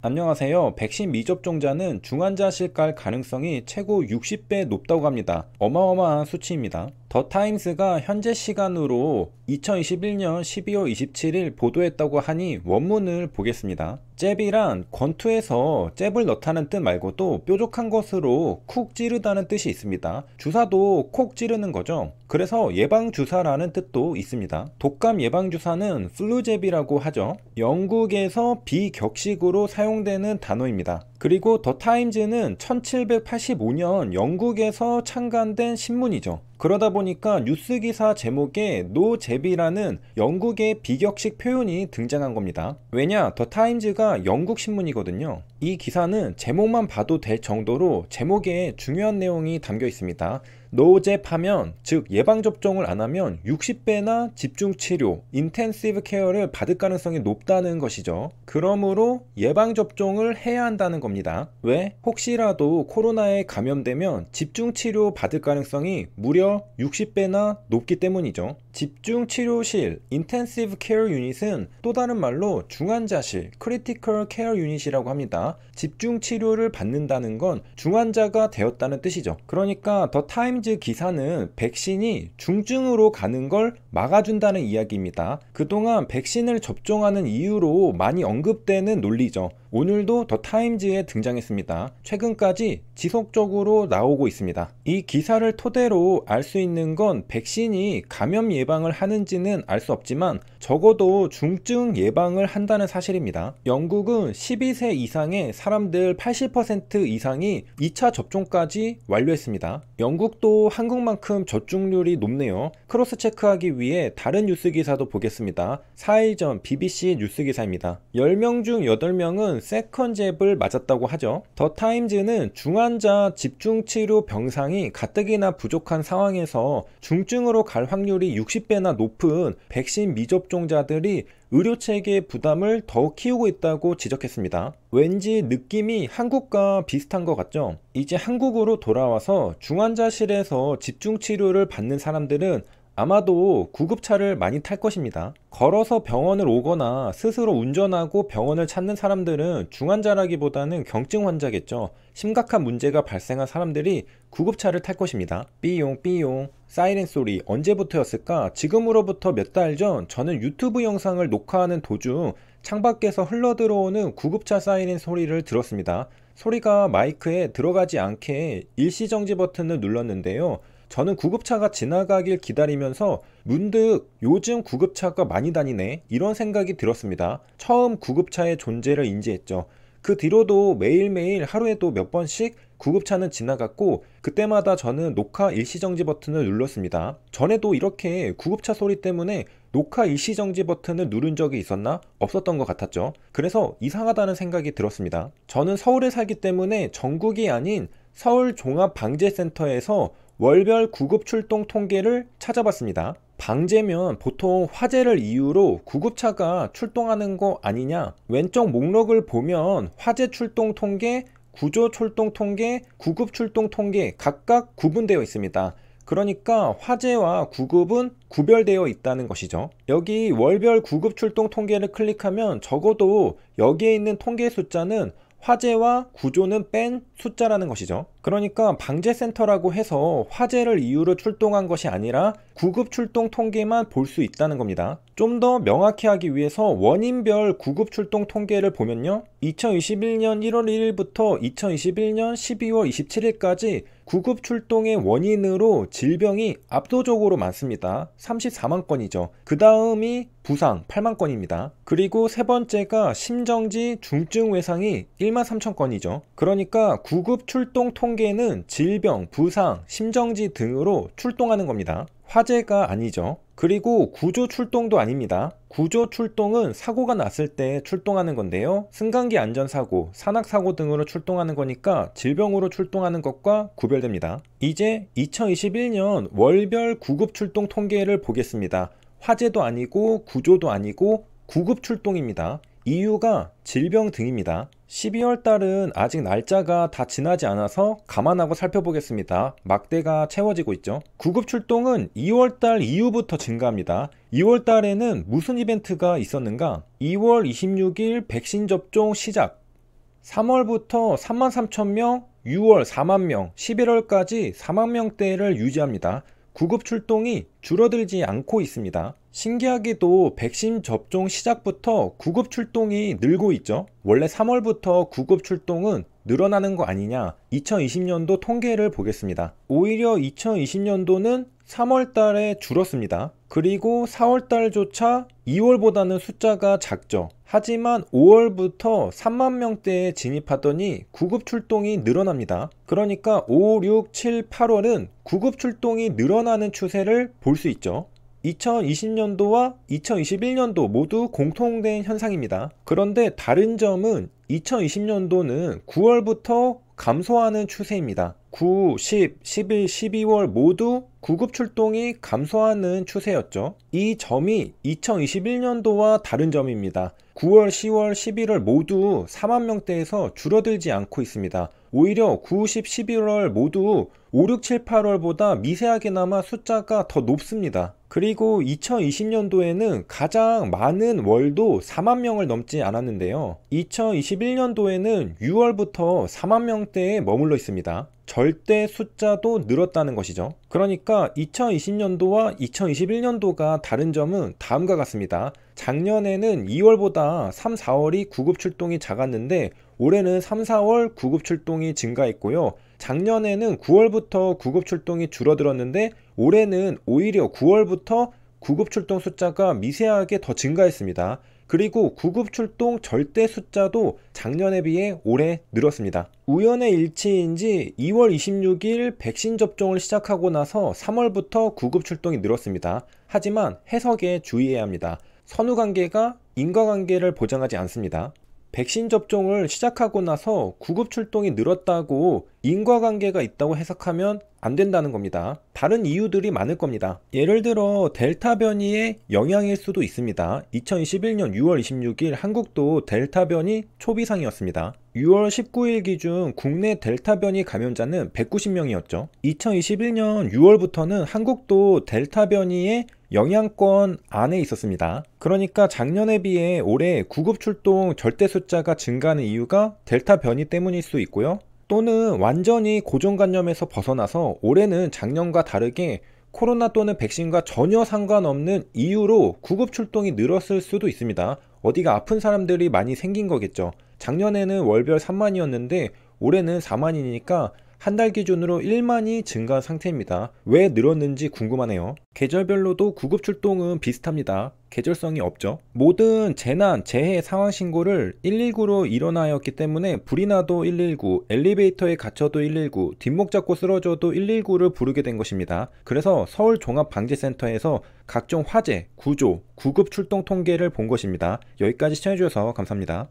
안녕하세요. 백신 미접종자는 중환자실 갈 가능성이 최고 60배 높다고 합니다. 어마어마한 수치입니다. 더 타임스가 현재 시간으로 2021년 12월 27일 보도했다고 하니 원문을 보겠습니다. 잽이란 권투에서 잽을 넣다는 뜻 말고도 뾰족한 것으로 쿡 찌르다는 뜻이 있습니다. 주사도 콕 찌르는 거죠. 그래서 예방주사라는 뜻도 있습니다. 독감 예방주사는 플루잽이라고 하죠. 영국에서 비격식으로 사용되는 단어입니다. 그리고 더 타임즈는 1785년 영국에서 창간된 신문이죠. 그러다 보니까 뉴스 기사 제목에 노 제비라는 영국의 비격식 표현이 등장한 겁니다. 왜냐? 더 타임즈가 영국 신문이거든요. 이 기사는 제목만 봐도 될 정도로 제목에 중요한 내용이 담겨 있습니다. 노잽 하면, 즉 예방접종을 안 하면 60배나 집중치료, 인텐시브 케어를 받을 가능성이 높다는 것이죠. 그러므로 예방접종을 해야 한다는 겁니다. 왜? 혹시라도 코로나에 감염되면 집중치료 받을 가능성이 무려 60배나 높기 때문이죠. 집중치료실, 인텐시브 케어 유닛은 또 다른 말로 중환자실, 크리티컬 케어 유닛이라고 합니다. 집중치료를 받는다는 건 중환자가 되었다는 뜻이죠. 그러니까 더 타임즈 기사는 백신이 중증으로 가는 걸 막아준다는 이야기입니다. 그동안 백신을 접종하는 이유로 많이 언급되는 논리죠. 오늘도 더 타임즈에 등장했습니다. 최근까지 지속적으로 나오고 있습니다. 이 기사를 토대로 알 수 있는 건 백신이 감염 예방을 하는지는 알 수 없지만 적어도 중증 예방을 한다는 사실입니다. 영국은 12세 이상의 사람들 80% 이상이 2차 접종까지 완료했습니다. 영국도 한국만큼 접종률이 높네요. 크로스 체크하기 위해 다른 뉴스 기사도 보겠습니다. 4일 전 BBC 뉴스 기사입니다. 10명 중 8명은 세컨 잽을 맞았다고 하죠. 더 타임즈는 중환자 집중치료 병상이 가뜩이나 부족한 상황에서 중증으로 갈 확률이 60배나 높은 백신 미접종자들이 의료체계의 부담을 더 키우고 있다고 지적했습니다. 왠지 느낌이 한국과 비슷한 것 같죠? 이제 한국으로 돌아와서 중환자실에서 집중치료를 받는 사람들은 아마도 구급차를 많이 탈 것입니다. 걸어서 병원을 오거나 스스로 운전하고 병원을 찾는 사람들은 중환자라기보다는 경증 환자겠죠. 심각한 문제가 발생한 사람들이 구급차를 탈 것입니다. 삐용 삐용 사이렌 소리 언제부터였을까? 지금으로부터 몇 달 전 저는 유튜브 영상을 녹화하는 도중 창밖에서 흘러들어오는 구급차 사이렌 소리를 들었습니다. 소리가 마이크에 들어가지 않게 일시정지 버튼을 눌렀는데요. 저는 구급차가 지나가길 기다리면서 문득 요즘 구급차가 많이 다니네 이런 생각이 들었습니다. 처음 구급차의 존재를 인지했죠. 그 뒤로도 매일매일 하루에도 몇 번씩 구급차는 지나갔고 그때마다 저는 녹화 일시정지 버튼을 눌렀습니다. 전에도 이렇게 구급차 소리 때문에 녹화 일시정지 버튼을 누른 적이 있었나? 없었던 것 같았죠. 그래서 이상하다는 생각이 들었습니다. 저는 서울에 살기 때문에 전국이 아닌 서울종합방재센터에서 월별 구급 출동 통계를 찾아봤습니다. 방재면 보통 화재를 이유로 구급차가 출동하는 거 아니냐? 왼쪽 목록을 보면 화재 출동 통계, 구조 출동 통계, 구급 출동 통계 각각 구분되어 있습니다. 그러니까 화재와 구급은 구별되어 있다는 것이죠. 여기 월별 구급 출동 통계를 클릭하면 적어도 여기에 있는 통계 숫자는 화재와 구조는 뺀 숫자라는 것이죠. 그러니까 방재센터라고 해서 화재를 이유로 출동한 것이 아니라 구급 출동 통계만 볼 수 있다는 겁니다. 좀 더 명확히 하기 위해서 원인별 구급 출동 통계를 보면요. 2021년 1월 1일부터 2021년 12월 27일까지 구급 출동의 원인으로 질병이 압도적으로 많습니다. 34만 건이죠. 그 다음이 부상 8만 건입니다. 그리고 세 번째가 심정지 중증 외상이 1만 3천 건이죠. 그러니까 구급 출동 통계는 질병, 부상, 심정지 등으로 출동하는 겁니다. 화재가 아니죠. 그리고 구조 출동도 아닙니다. 구조 출동은 사고가 났을 때 출동하는 건데요. 승강기 안전사고, 산악사고 등으로 출동하는 거니까 질병으로 출동하는 것과 구별됩니다. 이제 2021년 월별 구급 출동 통계를 보겠습니다. 화재도 아니고 구조도 아니고 구급 출동입니다. 이유가 질병 등입니다. 12월 달은 아직 날짜가 다 지나지 않아서 감안하고 살펴보겠습니다. 막대가 채워지고 있죠. 구급 출동은 2월 달 이후부터 증가합니다. 2월 달에는 무슨 이벤트가 있었는가? 2월 26일 백신 접종 시작. 3월부터 33,000명, 6월 4만명, 11월까지 4만명대를 유지합니다. 구급 출동이 줄어들지 않고 있습니다. 신기하게도 백신 접종 시작부터 구급 출동이 늘고 있죠. 원래 3월부터 구급 출동은 늘어나는 거 아니냐? 2020년도 통계를 보겠습니다. 오히려 2020년도는 3월 달에 줄었습니다. 그리고 4월 달조차 2월보다는 숫자가 작죠. 하지만 5월부터 3만 명대에 진입하더니 구급 출동이 늘어납니다. 그러니까 5, 6, 7, 8월은 구급 출동이 늘어나는 추세를 볼 수 있죠. 2020년도와 2021년도 모두 공통된 현상입니다. 그런데 다른 점은 2020년도는 9월부터 감소하는 추세입니다. 9, 10, 11, 12월 모두 구급 출동이 감소하는 추세였죠. 이 점이 2021년도와 다른 점입니다. 9월, 10월, 11월 모두 4만 명대에서 줄어들지 않고 있습니다. 오히려 9, 10, 11월 모두 5, 6, 7, 8월보다 미세하게나마 숫자가 더 높습니다. 그리고 2020년도에는 가장 많은 월도 4만 명을 넘지 않았는데요. 2021년도에는 6월부터 4만 명대에 머물러 있습니다. 절대 숫자도 늘었다는 것이죠. 그러니까 2020년도와 2021년도가 다른 점은 다음과 같습니다. 작년에는 2월보다 3, 4월이 구급 출동이 작았는데 올해는 3, 4월 구급 출동이 증가했고요. 작년에는 9월부터 구급 출동이 줄어들었는데 올해는 오히려 9월부터 구급 출동 숫자가 미세하게 더 증가했습니다. 그리고 구급 출동 절대 숫자도 작년에 비해 올해 늘었습니다. 우연의 일치인지 2월 26일 백신 접종을 시작하고 나서 3월부터 구급 출동이 늘었습니다. 하지만 해석에 주의해야 합니다. 선후관계가 인과관계를 보장하지 않습니다. 백신 접종을 시작하고 나서 구급 출동이 늘었다고 인과관계가 있다고 해석하면 안 된다는 겁니다. 다른 이유들이 많을 겁니다. 예를 들어 델타 변이의 영향일 수도 있습니다. 2021년 6월 26일 한국도 델타 변이 초비상이었습니다. 6월 19일 기준 국내 델타 변이 감염자는 190명이었죠. 2021년 6월부터는 한국도 델타 변이의 영향권 안에 있었습니다. 그러니까 작년에 비해 올해 구급 출동 절대 숫자가 증가하는 이유가 델타 변이 때문일 수 있고요. 또는 완전히 고정관념에서 벗어나서 올해는 작년과 다르게 코로나 또는 백신과 전혀 상관없는 이유로 구급 출동이 늘었을 수도 있습니다. 어디가 아픈 사람들이 많이 생긴 거겠죠. 작년에는 월별 3만이었는데 올해는 4만이니까 한 달 기준으로 1만이 증가한 상태입니다. 왜 늘었는지 궁금하네요. 계절별로도 구급 출동은 비슷합니다. 계절성이 없죠. 모든 재난, 재해 상황 신고를 119로 일어나였기 때문에 불이 나도 119, 엘리베이터에 갇혀도 119, 뒷목 잡고 쓰러져도 119를 부르게 된 것입니다. 그래서 서울종합방재센터에서 각종 화재, 구조, 구급 출동 통계를 본 것입니다. 여기까지 시청해주셔서 감사합니다.